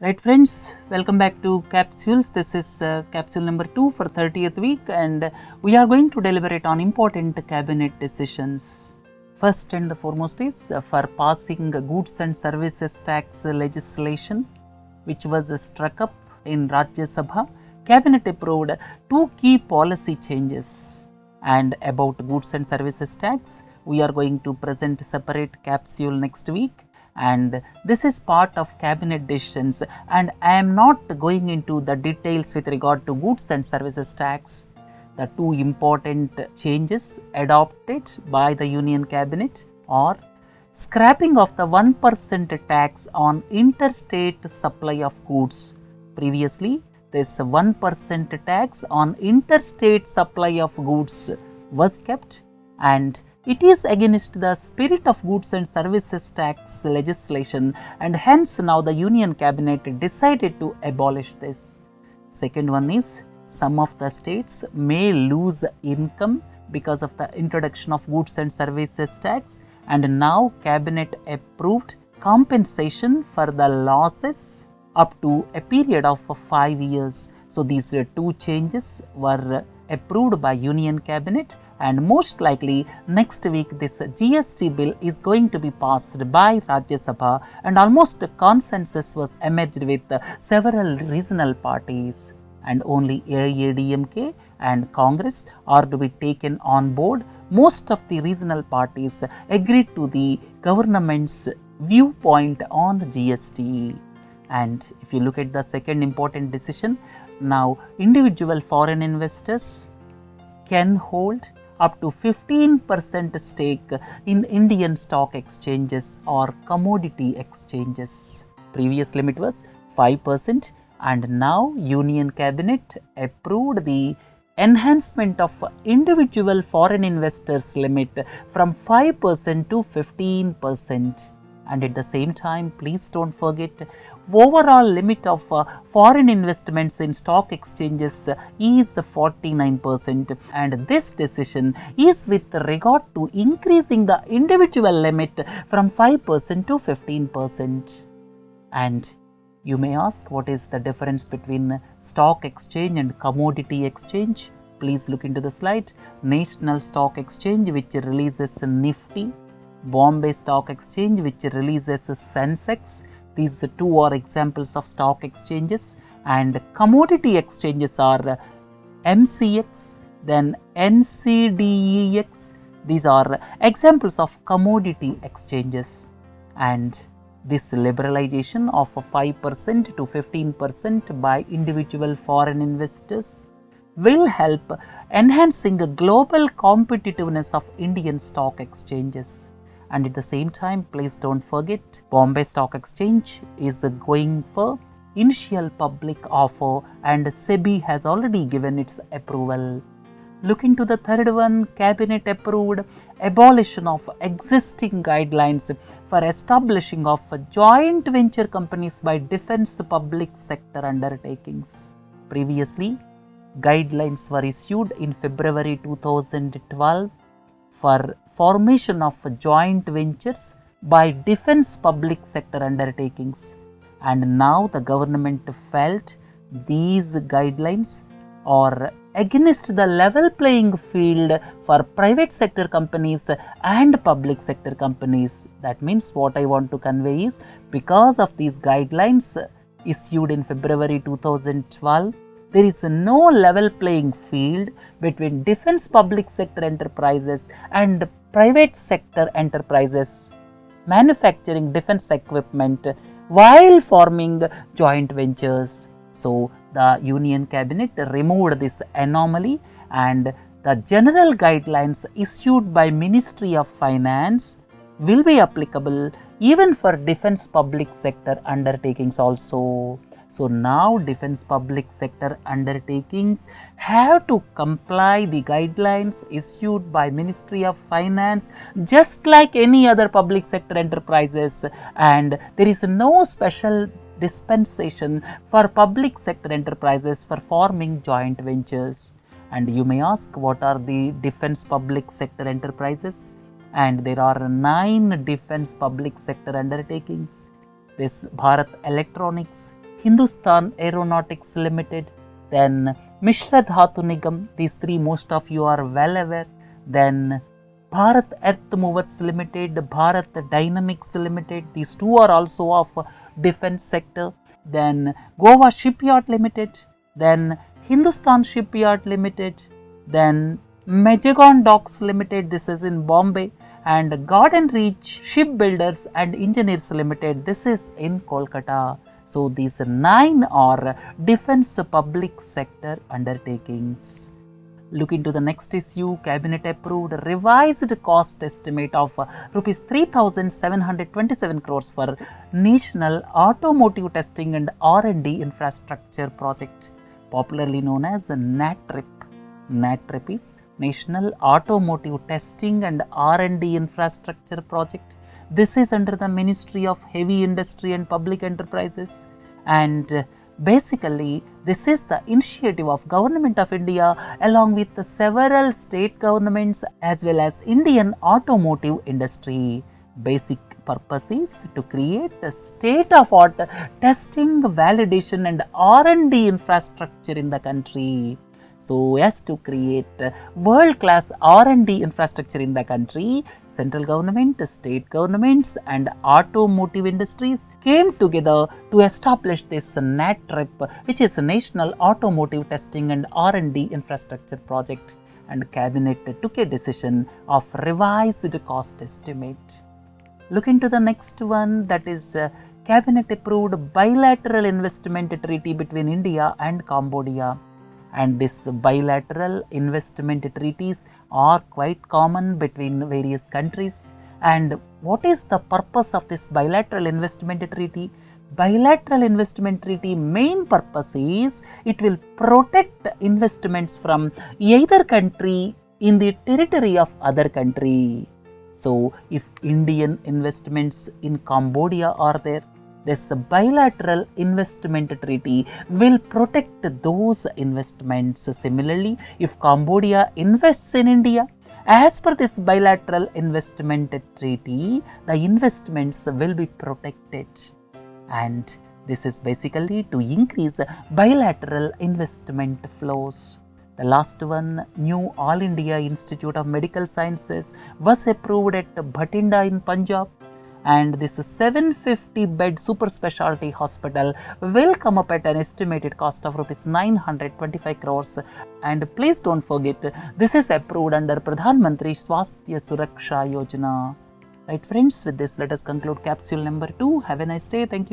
Right friends, welcome back to Capsules. This is capsule number 2 for 30th week and we are going to deliberate on important cabinet decisions. First and the foremost is for passing goods and services tax legislation which was struck up in Rajya Sabha. Cabinet approved two key policy changes. And about goods and services tax, we are going to present separate capsule next week. And this is part of cabinet decisions, and I am not going into the details with regard to goods and services tax. The two important changes adopted by the Union Cabinet are scrapping of the 1% tax on interstate supply of goods. Previously, this 1% tax on interstate supply of goods was kept, and it is against the spirit of goods and services tax legislation, and hence now the Union Cabinet decided to abolish this. Second one is some of the states may lose income because of the introduction of goods and services tax, and now Cabinet approved compensation for the losses up to a period of 5 years. So these two changes were approved by Union Cabinet, and most likely next week this GST bill is going to be passed by Rajya Sabha, and almost a consensus was emerged with several regional parties, and only AIADMK and Congress are to be taken on board. Most of the regional parties agreed to the government's viewpoint on GST. And if you look at the second important decision, now individual foreign investors can hold up to 15% stake in Indian stock exchanges or commodity exchanges. Previous limit was 5%, and now Union Cabinet approved the enhancement of individual foreign investors limit from 5% to 15%. And at the same time, please don't forget, overall limit of foreign investments in stock exchanges is 49%, and this decision is with regard to increasing the individual limit from 5% to 15%. And you may ask, what is the difference between stock exchange and commodity exchange? Please look into the slide. National Stock Exchange, which releases Nifty, Bombay Stock Exchange, which releases Sensex. These two are examples of stock exchanges, and commodity exchanges are MCX, then NCDEX. These are examples of commodity exchanges, and this liberalization of 5% to 15% by individual foreign investors will help enhancing the global competitiveness of Indian stock exchanges. And at the same time, please don't forget, Bombay Stock Exchange is going for initial public offer, and SEBI has already given its approval. Look into the third one. Cabinet approved abolition of existing guidelines for establishing of joint venture companies by defense public sector undertakings. Previously, guidelines were issued in February 2012 for formation of joint ventures by defense public sector undertakings, and now the government felt these guidelines are against the level playing field for private sector companies and public sector companies. That means what I want to convey is, because of these guidelines issued in February 2012, there is no level playing field between defense public sector enterprises and private sector enterprises manufacturing defense equipment while forming joint ventures. So the Union Cabinet removed this anomaly, and the general guidelines issued by Ministry of Finance will be applicable even for defense public sector undertakings also. So now defense public sector undertakings have to comply the guidelines issued by Ministry of Finance just like any other public sector enterprises, and there is no special dispensation for public sector enterprises for forming joint ventures. And you may ask, what are the defense public sector enterprises? And there are 9 defense public sector undertakings. This Bharat Electronics, Hindustan Aeronautics Limited, then Mishra Dhatu Nigam, these three most of you are well aware, then Bharat Earth Movers Limited, Bharat Dynamics Limited, these two are also of defense sector, then Goa Shipyard Limited, then Hindustan Shipyard Limited, then Majagon Docks Limited, this is in Bombay, and Garden Reach Shipbuilders and Engineers Limited, this is in Kolkata. So, these 9 are defense public sector undertakings. Look into the next issue. Cabinet approved revised cost estimate of rupees 3,727 crores for National Automotive Testing and R&D Infrastructure Project, popularly known as NATRIP. NATRIP is National Automotive Testing and R&D Infrastructure Project. This is under the Ministry of Heavy Industry and Public Enterprises, and basically this is the initiative of Government of India along with the several state governments as well as Indian automotive industry. Basic purpose is to create a state-of-art testing, validation and R&D infrastructure in the country. So, as to create world-class R&D infrastructure in the country, central government, state governments and automotive industries came together to establish this NATRIP, which is a National Automotive Testing and R&D Infrastructure Project, and Cabinet took a decision of revised cost estimate. Look into the next one, that is Cabinet approved bilateral investment treaty between India and Cambodia. And this bilateral investment treaties are quite common between various countries. And what is the purpose of this bilateral investment treaty? Bilateral investment treaty main purpose is it will protect investments from either country in the territory of other country. So, if Indian investments in Cambodia are there, this bilateral investment treaty will protect those investments. Similarly, if Cambodia invests in India, as per this bilateral investment treaty, the investments will be protected. And this is basically to increase bilateral investment flows. The last one, new All India Institute of Medical Sciences was approved at Bhatinda in Punjab. And this 750 bed super specialty hospital will come up at an estimated cost of rupees 925 crores. And please don't forget, this is approved under Pradhan Mantri Swasthya Suraksha Yojana. Right friends, with this let us conclude capsule number 2. Have a nice day. Thank you.